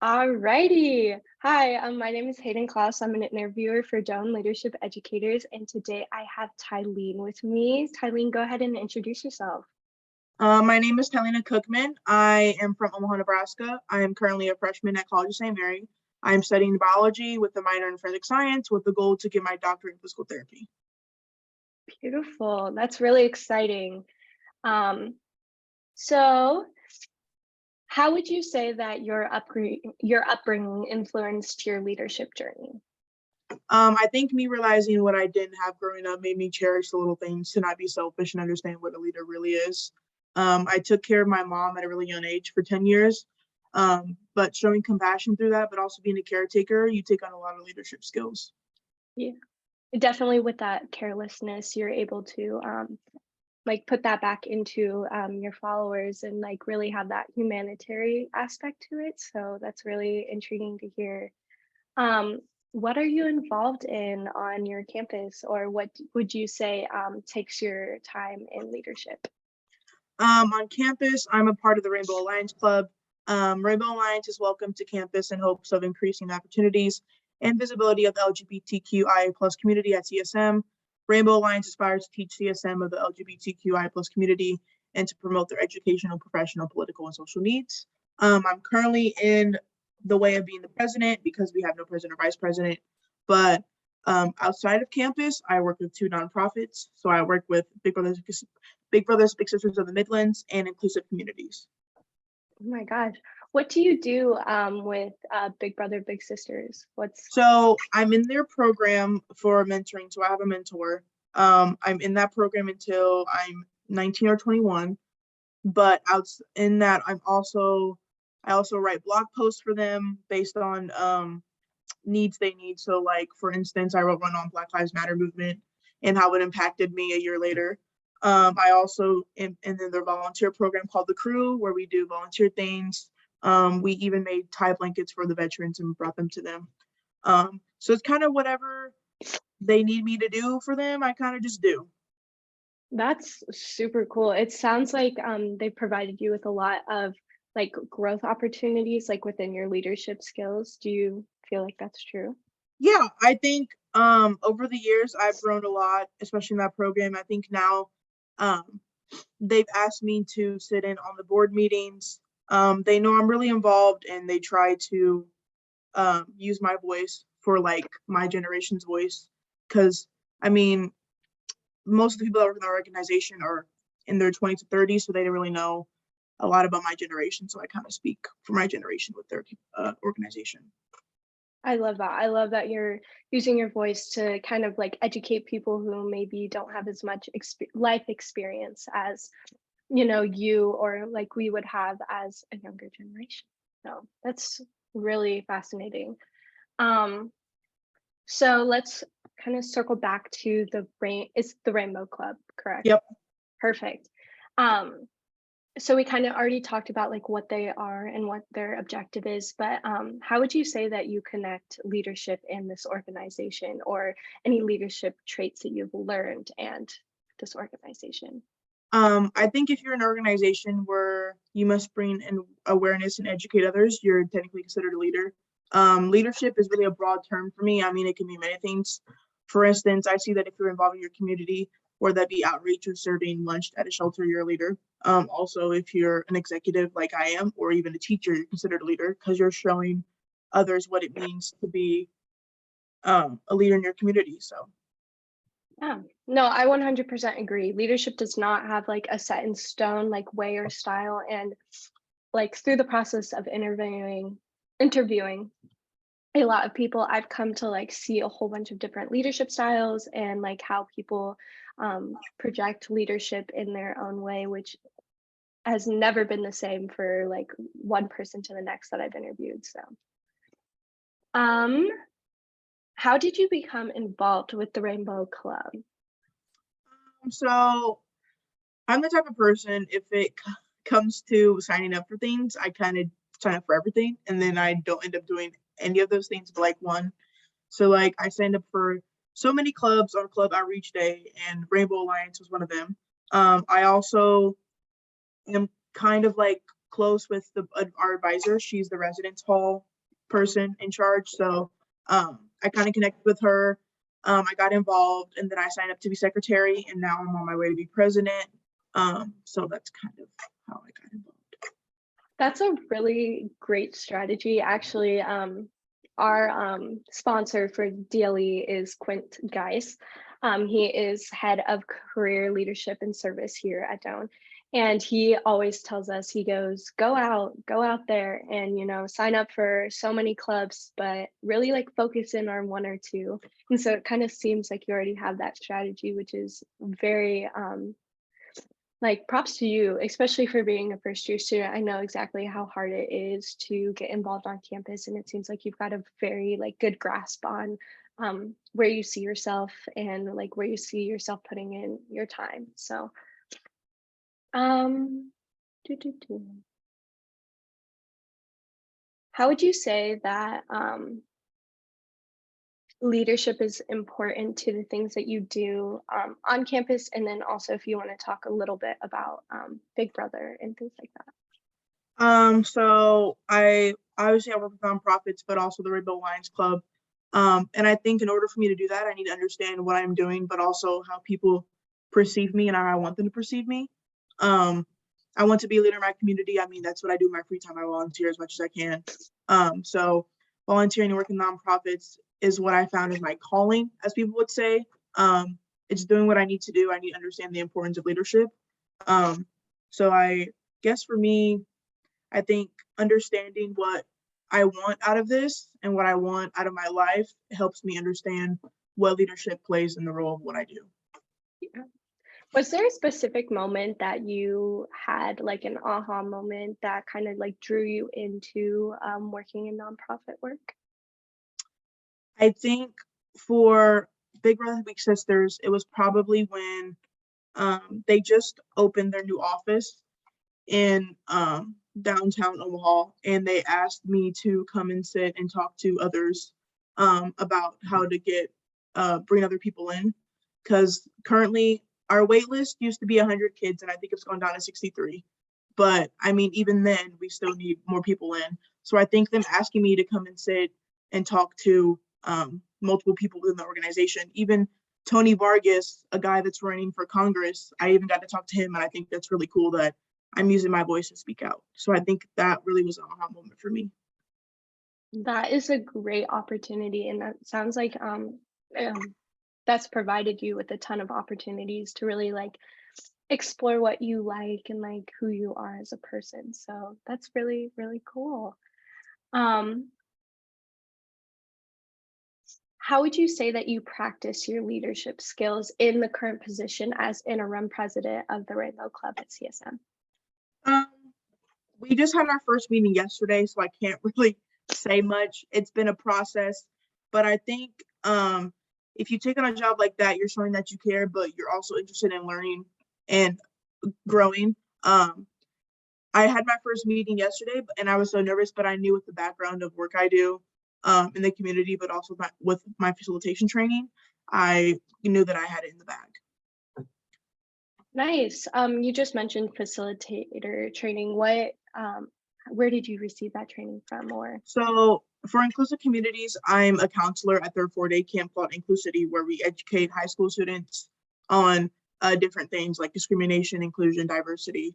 Alrighty. Hi, my name is Hayden. I'm an interviewer for Doan Leadership Educators, and today I have Tylene with me. Tylene, go ahead and introduce yourself. My name is Tylina Cookman. I am from Omaha, Nebraska. I am currently a freshman at College of St. Mary. I am studying biology with a minor in forensic science with the goal to get my doctorate in physical therapy. Beautiful. That's really exciting. Um, so how would you say that your upbringing influenced your leadership journey? I think me realizing what I didn't have growing up made me cherish the little things, to not be selfish and understand what a leader really is. I took care of my mom at a really young age for 10 years, but showing compassion through that, but also being a caretaker, you take on a lot of leadership skills. Yeah, definitely with that carelessness, you're able to like put that back into your followers and like really have that humanitarian aspect to it. So that's really intriguing to hear. Um, what are you involved in on your campus, or what would you say takes your time in leadership? On campus, I'm a part of the Rainbow Alliance Club. Rainbow Alliance is welcome to campus in hopes of increasing opportunities and visibility of the LGBTQI plus community at CSM. Rainbow Alliance aspires to teach CSM of the LGBTQI plus community and to promote their educational, professional, political, and social needs. I'm currently in the way of being the president because we have no president or vice president, but outside of campus, I work with two nonprofits. So I work with Big Brothers, Big Sisters of the Midlands and Inclusive Communities. Oh my gosh, what do you do with Big Brother Big Sisters? So I'm in their program for mentoring. So I have a mentor. I'm in that program until I'm 19 or 21. But out in that, I also write blog posts for them based on needs they need. So like, for instance, I wrote one on Black Lives Matter movement and how it impacted me a year later. I also am in their volunteer program called The Crew, where we do volunteer things. We even made tie blankets for the veterans and brought them to them. So it's kind of whatever they need me to do for them, I kind of just do. That's super cool. It sounds like they provided you with a lot of like growth opportunities like within your leadership skills. Do you feel like that's true? Yeah, I think over the years I've grown a lot, especially in that program. I think now um, they've asked me to sit in on the board meetings. They know I'm really involved and they try to use my voice for like my generation's voice. Because I mean, most of the people that work in our organization are in their 20s to 30s, so they don't really know a lot about my generation. So I kind of speak for my generation with their organization. I love that. I love that you're using your voice to kind of like educate people who maybe don't have as much life experience as, you or like we would have as a younger generation. So that's really fascinating. Um, so let's kind of circle back to it's the Rainbow Club, correct? Yep. Perfect. Um, so we kind of already talked about like what they are and what their objective is, but how would you say that you connect leadership in this organization, or any leadership traits that you've learned and this organization? I think if you're an organization where you must bring in awareness and educate others, you're technically considered a leader. Leadership is really a broad term for me. I mean, it can be many things. For instance, I see that if you're involved in your community, whether that be outreach or serving lunch at a shelter, you're a leader. Also, if you're an executive like I am, or even a teacher, you're considered a leader because you're showing others what it means to be a leader in your community. So Yeah, no, I 100% agree. Leadership does not have like a set in stone like way or style, and like through the process of interviewing a lot of people, I've come to like see a whole bunch of different leadership styles and like how people project leadership in their own way, which has never been the same for like one person to the next that I've interviewed. So um how did you become involved with the Rainbow Club? so I'm the type of person, if it comes to signing up for things, I kind of sign up for everything, and then I don't end up doing any of those things but like one. So like I signed up for so many clubs on Club Outreach Day, and Rainbow Alliance was one of them. I also am kind of like close with our advisor. She's the residence hall person in charge. So I kind of connected with her. I got involved, and then I signed up to be secretary, and now I'm on my way to be president. So that's kind of how I got involved. That's a really great strategy. Actually, our sponsor for DLE is Quint Geis. He is head of career leadership and service here at Doan. And he always tells us, he goes, go out there and, you know, sign up for so many clubs, but really like focus in on one or two. And so it kind of seems like you already have that strategy, which is very, like props to you, especially for being a first year student. I know exactly how hard it is to get involved on campus, and it seems like you've got a very like good grasp on where you see yourself and like where you see yourself putting in your time. So how would you say that leadership is important to the things that you do on campus, and then also if you want to talk a little bit about Big Brother and things like that? So I obviously I work with nonprofits, but also the Rainbow Lions Club. And I think in order for me to do that, I need to understand what I'm doing, but also how people perceive me and how I want them to perceive me. I want to be a leader in my community. I mean, that's what I do in my free time. I volunteer as much as I can. So volunteering and working nonprofits is what I found is my calling, as people would say. It's doing what I need to do. I need to understand the importance of leadership. So I guess for me, I think understanding what I want out of this and what I want out of my life helps me understand what leadership plays in the role of what I do. Yeah. Was there a specific moment that you had like an aha moment that kind of like drew you into working in nonprofit work? I think for Big Brother Big Sisters, it was probably when they just opened their new office in downtown Omaha, and they asked me to come and sit and talk to others about how to get bring other people in, because currently our wait list used to be 100 kids, and I think it's gone down to 63. But I mean, even then, we still need more people in. So I think them asking me to come and sit and talk to multiple people within the organization, even Tony Vargas, a guy that's running for Congress, I even got to talk to him, and I think that's really cool that I'm using my voice to speak out. So I think that really was an aha moment for me. That is a great opportunity, and that sounds like that's provided you with a ton of opportunities to really like explore what you like and like who you are as a person. So that's really, really cool. How would you say that you practice your leadership skills in the current position as interim president of the Rainbow Club at CSM? We just had our first meeting yesterday, so I can't really say much. It's been a process, but I think if you take on a job like that, you're showing that you care, but you're also interested in learning and growing. I had my first meeting yesterday, and I was so nervous, but I knew with the background of work I do in the community, but also with my facilitation training, I knew that I had it in the bag. Nice. You just mentioned facilitator training. What, where did you receive that training from, or? So for Inclusive Communities, I'm a counselor at their 4-day camp called Inclusivity, where we educate high school students on different things like discrimination, inclusion, diversity.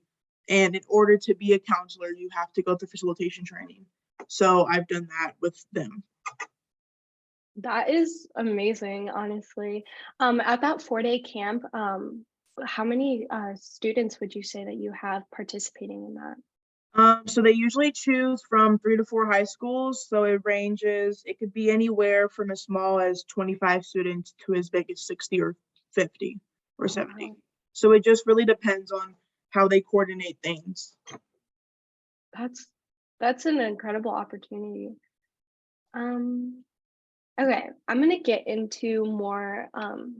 And in order to be a counselor, you have to go through facilitation training. So I've done that with them. That is amazing, honestly. At that 4-day camp, how many students would you say that you have participating in that? So they usually choose from 3 to 4 high schools. So it ranges, it could be anywhere from as small as 25 students to as big as 60 or 50 or 70. Wow. So it just really depends on how they coordinate things. That's an incredible opportunity. Okay, I'm gonna get into more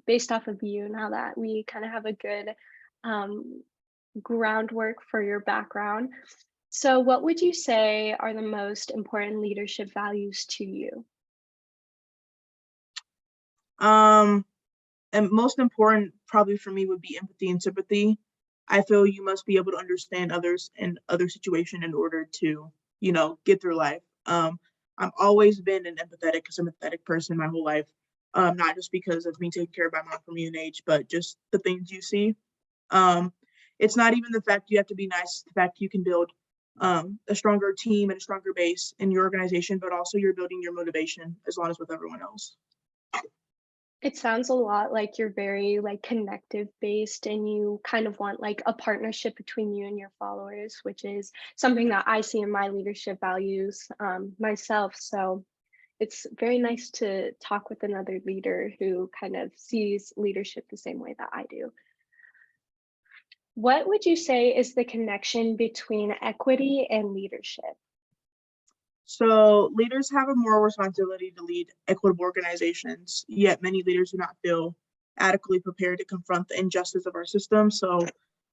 based off of you now that we kind of have a good groundwork for your background. So what would you say are the most important leadership values to you? And most important probably for me would be empathy and sympathy. I feel you must be able to understand others and other situation in order to, you know, get through life. I've always been an empathetic, sympathetic person my whole life. Not just because of me taking care of my mom from a young age, but just the things you see. It's not even the fact you have to be nice, it's the fact you can build a stronger team and a stronger base in your organization, but also you're building your motivation as long as with everyone else. It sounds a lot like you're very like connective based and you kind of want like a partnership between you and your followers, which is something that I see in my leadership values myself. So it's very nice to talk with another leader who kind of sees leadership the same way that I do. What would you say is the connection between equity and leadership? So leaders have a moral responsibility to lead equitable organizations, yet many leaders do not feel adequately prepared to confront the injustice of our system. So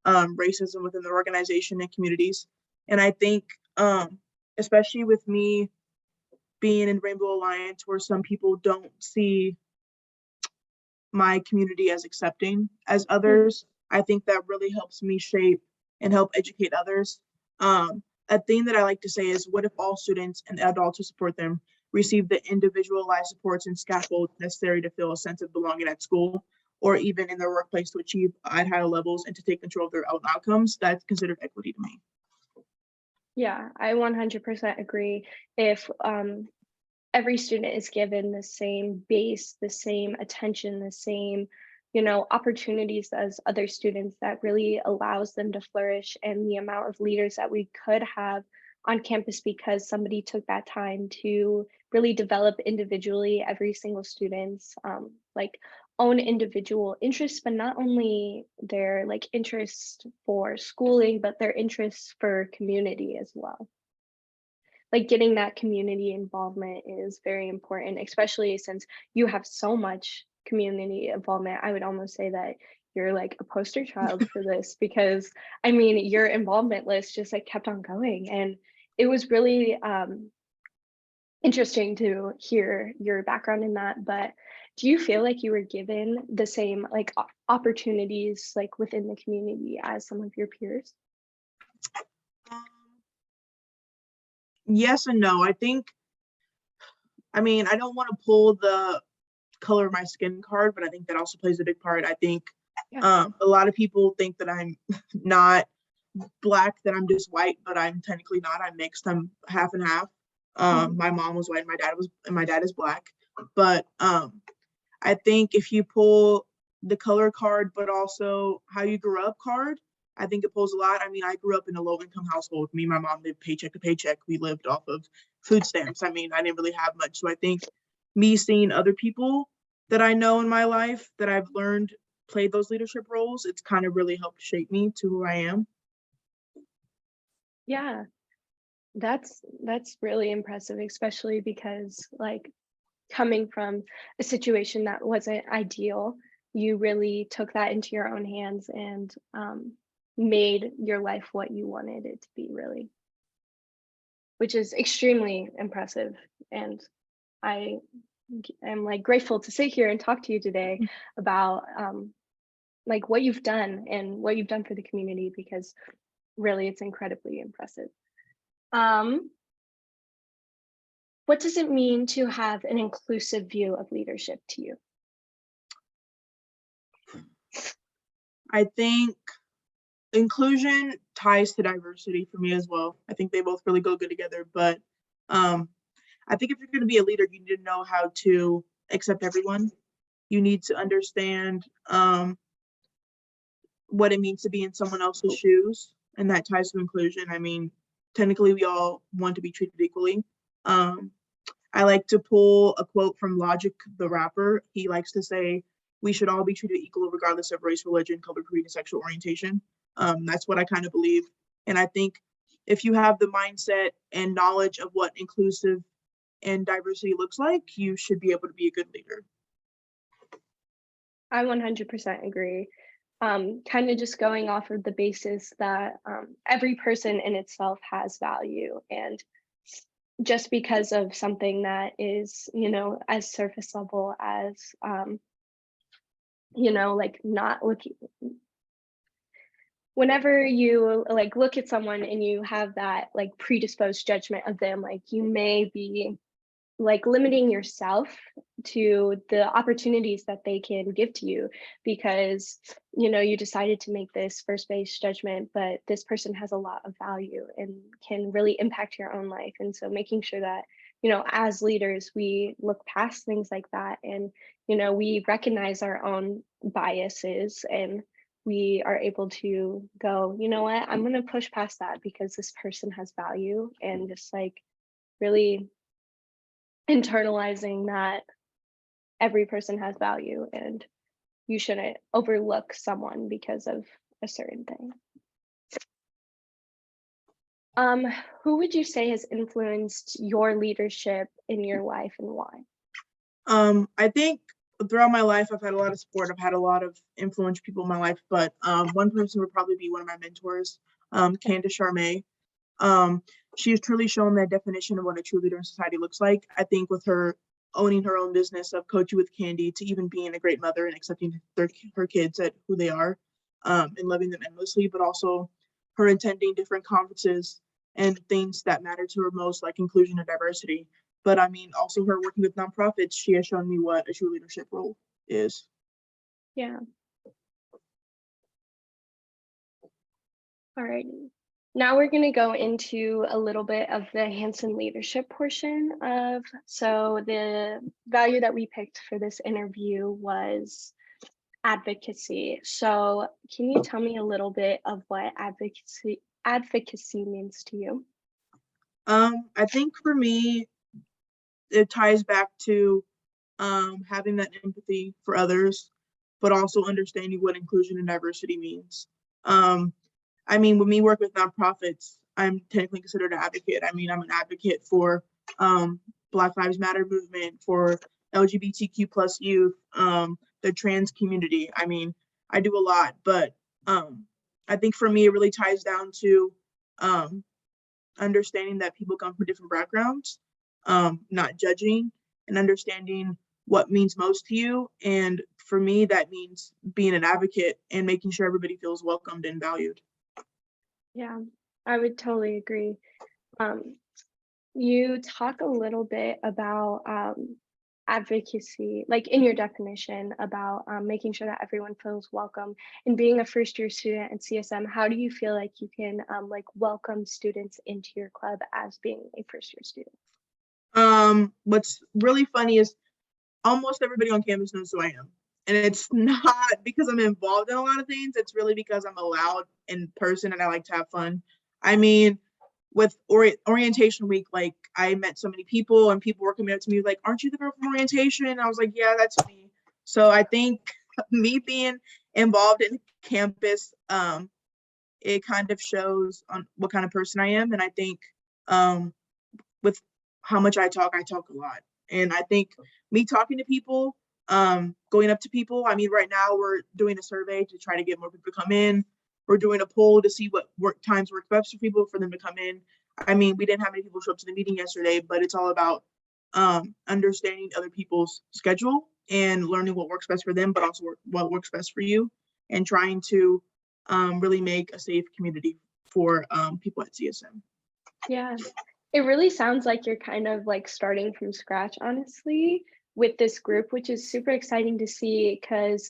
racism within the organization and communities. And I think, especially with me being in Rainbow Alliance, where some people don't see my community as accepting as others, I think that really helps me shape and help educate others. A thing that I like to say is, what if all students and adults who support them receive the individualized supports and scaffolds necessary to feel a sense of belonging at school or even in their workplace to achieve at higher levels and to take control of their own outcomes? That's considered equity to me. Yeah, I 100% agree. If every student is given the same base, the same attention, the same, opportunities as other students, that really allows them to flourish. And the amount of leaders that we could have on campus because somebody took that time to really develop individually every single student's like own individual interests, but not only their like interest for schooling, but their interests for community as well. Like getting that community involvement is very important, especially since you have so much community involvement. I would almost say that you're like a poster child for this because I mean, your involvement list just like kept on going. And it was really interesting to hear your background in that. But do you feel like you were given the same like opportunities like within the community as some of your peers? Yes and no. I mean, I don't want to pull the color of my skin card, but I think that also plays a big part. I think Yeah. a lot of people think that I'm not Black, that I'm just white, but I'm technically not. I'm mixed. I'm half and half. My mom was white, my dad is Black. But I think if you pull the color card, but also how you grew up card, I think it pulls a lot. I mean, I grew up in a low income household. Me and my mom lived paycheck to paycheck. We lived off of food stamps. I mean, I didn't really have much. So I think me seeing other people that I know in my life that I've learned played those leadership roles, it's kind of really helped shape me to who I am. Yeah, that's really impressive, especially because like coming from a situation that wasn't ideal, you really took that into your own hands and made your life what you wanted it to be, really, which is extremely impressive. And I am like grateful to sit here and talk to you today about like what you've done and what you've done for the community, because really it's incredibly impressive. Um, what does it mean to have an inclusive view of leadership to you? I think inclusion ties to diversity for me as well. I think they both really go good together. But I think if you're going to be a leader, you need to know how to accept everyone. You need to understand what it means to be in someone else's shoes, and that ties to inclusion. I mean, technically, we all want to be treated equally. I like to pull a quote from Logic, the rapper. He likes to say, "We should all be treated equal regardless of race, religion, color, creed, and sexual orientation." That's what I kind of believe. And I think if you have the mindset and knowledge of what inclusive and diversity looks like, you should be able to be a good leader. I 100% agree. Kind of just going off of the basis that every person in itself has value, and just because of something that is, as surface level as, like not looking, whenever you like look at someone and you have that like predisposed judgment of them, like you may be like limiting yourself to the opportunities that they can give to you, because you decided to make this first base judgment, but this person has a lot of value and can really impact your own life. And so making sure that as leaders, we look past things like that, and we recognize our own biases, and we are able to go, you know what, I'm going to push past that because this person has value, and just like really internalizing that every person has value and you shouldn't overlook someone because of a certain thing. Who would you say has influenced your leadership in your life, and why? I think throughout my life, I've had a lot of support. I've had a lot of influential people in my life, but one person would probably be one of my mentors, Candace Charmay. She has truly shown that definition of what a true leader in society looks like. I think with her owning her own business of Coaching with Candy, to even being a great mother and accepting her kids at who they are, and loving them endlessly, but also her attending different conferences and things that matter to her most, like inclusion and diversity. But I mean, also her working with nonprofits, she has shown me what a true leadership role is. Yeah. All right. Now we're going to go into a little bit of the Hanson leadership portion of, so the value that we picked for this interview was advocacy. So can you tell me a little bit of what advocacy means to you? I think for me, it ties back to having that empathy for others, but also understanding what inclusion and diversity means. I mean, when we work with nonprofits, I'm technically considered an advocate. I mean, I'm an advocate for Black Lives Matter movement, for LGBTQ plus youth, the trans community. I mean, I do a lot, but I think for me, it really ties down to understanding that people come from different backgrounds, not judging, and understanding what means most to you. And for me, that means being an advocate and making sure everybody feels welcomed and valued. Yeah, I would totally agree. You talk a little bit about advocacy, like in your definition, about making sure that everyone feels welcome. And being a first year student at CSM, how do you feel like you can like welcome students into your club as being a first year student? What's really funny is almost everybody on campus knows who I am. And it's not because I'm involved in a lot of things. It's really because I'm a loud in person and I like to have fun. I mean, with orientation week, like I met so many people and people were coming up to me like, aren't you the girl from orientation? And I was like, yeah, that's me. So I think me being involved in campus, it kind of shows on what kind of person I am. And I think with how much I talk a lot. And I think me talking to people, going up to people, I mean, right now we're doing a survey to try to get more people to come in. We're doing a poll to see what times work best for people for them to come in. I mean, we didn't have many people show up to the meeting yesterday, but it's all about understanding other people's schedule and learning what works best for them, but also what works best for you, and trying to really make a safe community for people at CSM. Yeah, it really sounds like you're kind of like starting from scratch, honestly, with this group, which is super exciting to see, because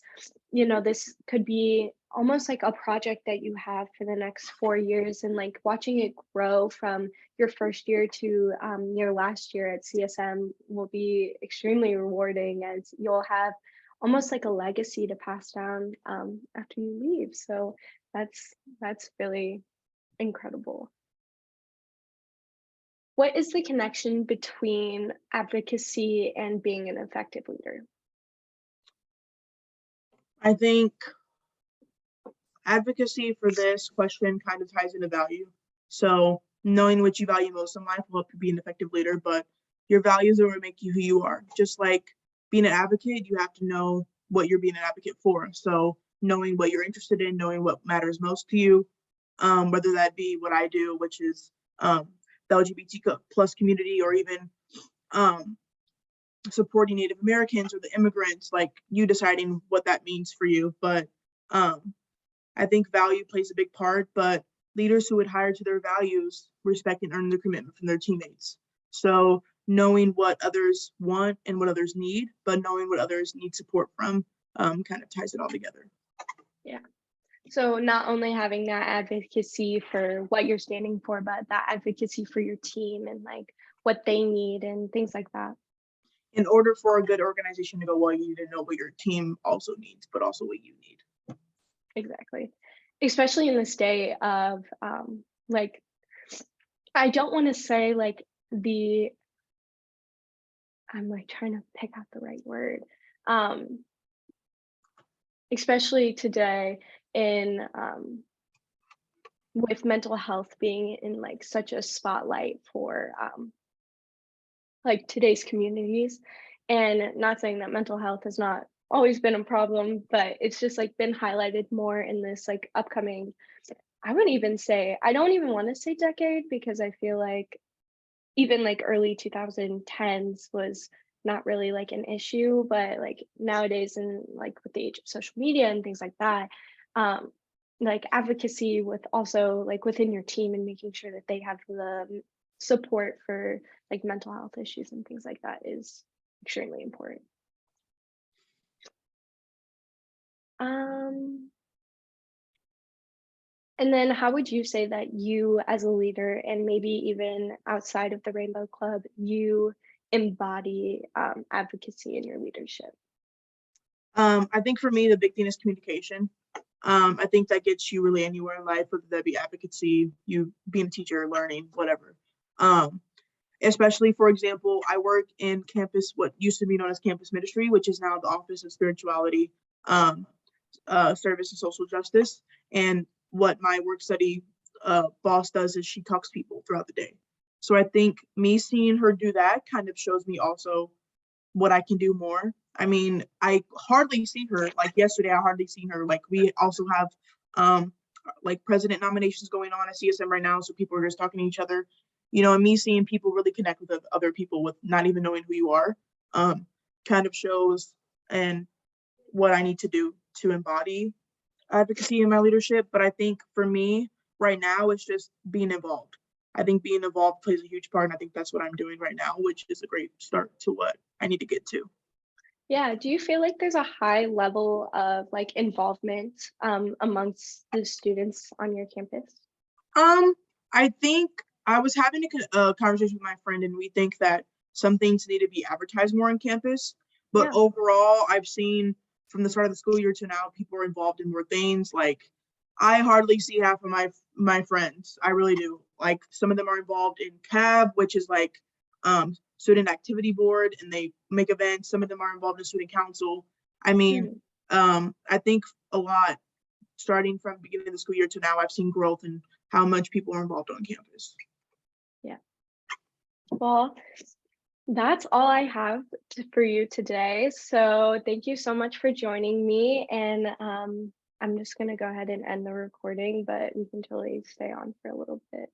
this could be almost like a project that you have for the next 4 years, and like watching it grow from your first year to your last year at CSM will be extremely rewarding, as you'll have almost like a legacy to pass down after you leave. So that's really incredible. What is the connection between advocacy and being an effective leader? I think advocacy for this question kind of ties into value. So knowing what you value most in life will help you be an effective leader, but your values are what make you who you are. Just like being an advocate, you have to know what you're being an advocate for. So knowing what you're interested in, knowing what matters most to you, whether that be what I do, which is the LGBTQ plus community, or even supporting Native Americans or the immigrants, like you deciding what that means for you. But I think value plays a big part, but leaders who adhere to their values respect and earn their commitment from their teammates. So knowing what others want and what others need, but knowing what others need support from kind of ties it all together. Yeah. So not only having that advocacy for what you're standing for, but that advocacy for your team and like what they need and things like that. In order for a good organization to go well, you need to know what your team also needs, but also what you need. Exactly. Especially in this day of like, I don't want to say like I'm like trying to pick out the right word. Especially today in with mental health being in like such a spotlight for like today's communities, and not saying that mental health has not always been a problem, but it's just like been highlighted more in this like upcoming, I don't even want to say decade, because I feel like even like early 2010s was not really like an issue, but like nowadays, and like with the age of social media and things like that, like advocacy with also like within your team and making sure that they have the support for like mental health issues and things like that is extremely important. And then how would you say that you as a leader, and maybe even outside of the Rainbow Club, you embody advocacy in your leadership? I think for me, the big thing is communication. I think that gets you really anywhere in life, whether that be advocacy, you being a teacher, learning, whatever. Especially, for example, I work in campus, what used to be known as campus ministry, which is now the Office of Spirituality, Service and Social Justice. And what my work study boss does is she talks to people throughout the day. So I think me seeing her do that kind of shows me also what I can do more. I mean, I hardly see her. Like yesterday, I hardly seen her. Like we also have like president nominations going on at CSM right now, so people are just talking to each other, you know, and me seeing people really connect with other people with not even knowing who you are, kind of shows and what I need to do to embody advocacy in my leadership. But I think for me right now, it's just being involved. I think being involved plays a huge part, and I think that's what I'm doing right now, which is a great start to what I need to get to. Yeah, do you feel like there's a high level of like involvement amongst the students on your campus? I think I was having a conversation with my friend, and we think that some things need to be advertised more on campus. But Yeah. overall, I've seen from the start of the school year to now, people are involved in more things. Like I hardly see half of my friends. I really do. Like some of them are involved in CAB, which is like student activity board, and they make events. Some of them are involved in student council. I mean, I think a lot starting from beginning of the school year to now, I've seen growth in how much people are involved on campus. Yeah. Well, that's all I have for you today. So thank you so much for joining me. And I'm just going to go ahead and end the recording, but we can totally stay on for a little bit.